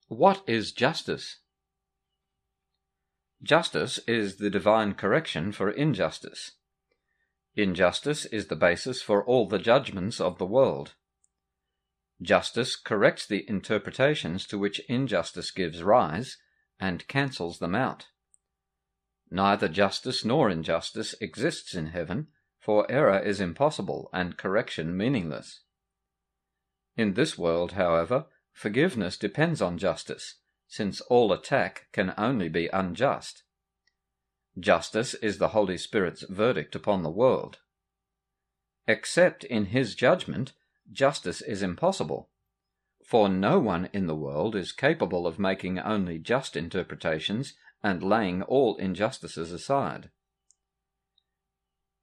What is justice? Justice is the divine correction for injustice. Injustice is the basis for all the judgments of the world. Justice corrects the interpretations to which injustice gives rise, and cancels them out. Neither justice nor injustice exists in heaven, for error is impossible and correction meaningless. In this world, however, forgiveness depends on justice, since all attack can only be unjust. Justice is the Holy Spirit's verdict upon the world. Except in His judgment, justice is impossible, for no one in the world is capable of making only just interpretations and laying all injustices aside.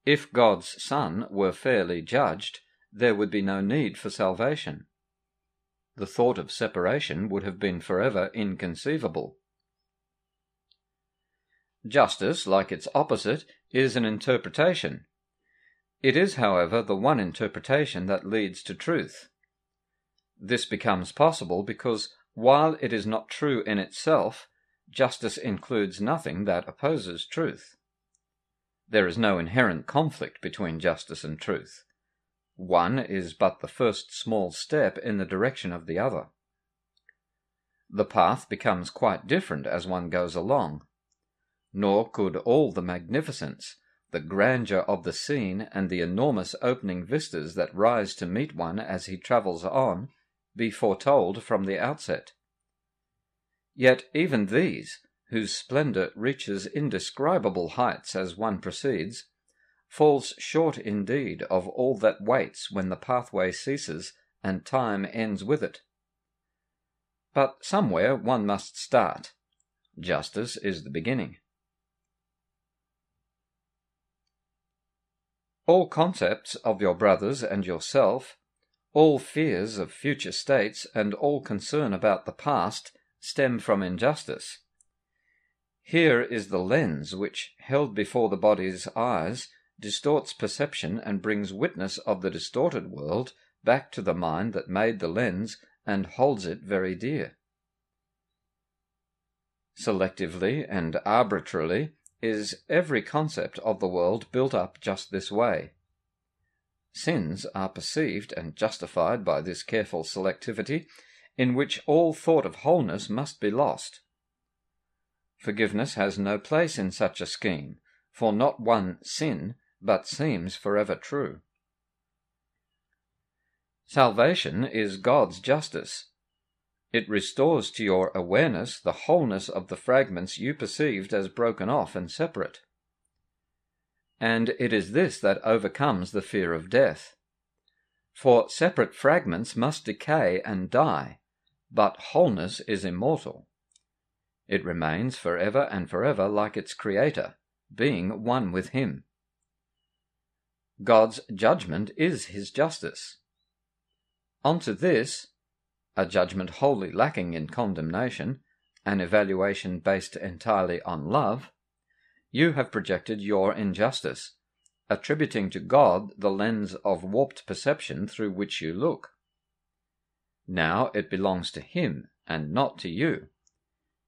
If God's Son were fairly judged, there would be no need for salvation. The thought of separation would have been forever inconceivable. Justice, like its opposite, is an interpretation. It is, however, the one interpretation that leads to truth. This becomes possible because, while it is not true in itself, justice includes nothing that opposes truth. There is no inherent conflict between justice and truth. One is but the first small step in the direction of the other. The path becomes quite different as one goes along. Nor could all the magnificence, the grandeur of the scene, and the enormous opening vistas that rise to meet one as he travels on, be foretold from the outset. Yet even these, whose splendour reaches indescribable heights as one proceeds, falls short indeed of all that waits when the pathway ceases and time ends with it. But somewhere one must start. Justice is the beginning. All concepts of your brothers and yourself, all fears of future states, and all concern about the past stem from injustice. Here is the lens which, held before the body's eyes, distorts perception and brings witness of the distorted world back to the mind that made the lens and holds it very dear. Selectively and arbitrarily is every concept of the world built up just this way. Sins are perceived and justified by this careful selectivity, in which all thought of wholeness must be lost. Forgiveness has no place in such a scheme, for not one sin but seems forever true. Salvation is God's justice. It restores to your awareness the wholeness of the fragments you perceived as broken off and separate. And it is this that overcomes the fear of death. For separate fragments must decay and die, but wholeness is immortal. It remains forever and forever like its Creator, being one with Him. God's judgment is His justice. Onto this, a judgment wholly lacking in condemnation, an evaluation based entirely on love, you have projected your injustice, attributing to God the lens of warped perception through which you look. Now it belongs to Him and not to you.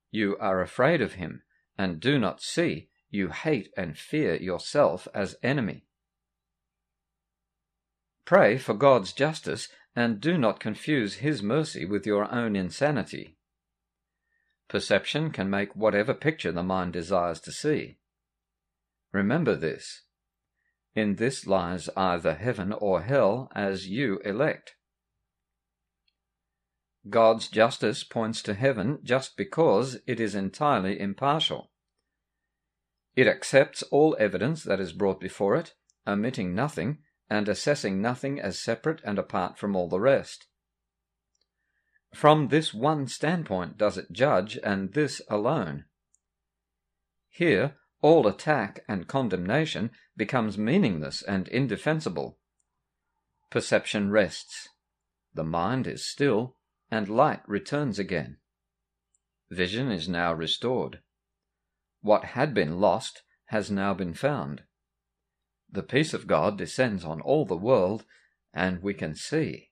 You are afraid of Him and do not see, you hate and fear yourself as enemy. Pray for God's justice and do not confuse His mercy with your own insanity. Perception can make whatever picture the mind desires to see. Remember this. In this lies either heaven or hell as you elect. God's justice points to heaven just because it is entirely impartial. It accepts all evidence that is brought before it, omitting nothing, and assessing nothing as separate and apart from all the rest. From this one standpoint does it judge, and this alone. Here, all attack and condemnation becomes meaningless and indefensible. Perception rests. The mind is still, and light returns again. Vision is now restored. What had been lost has now been found. The peace of God descends on all the world, and we can see.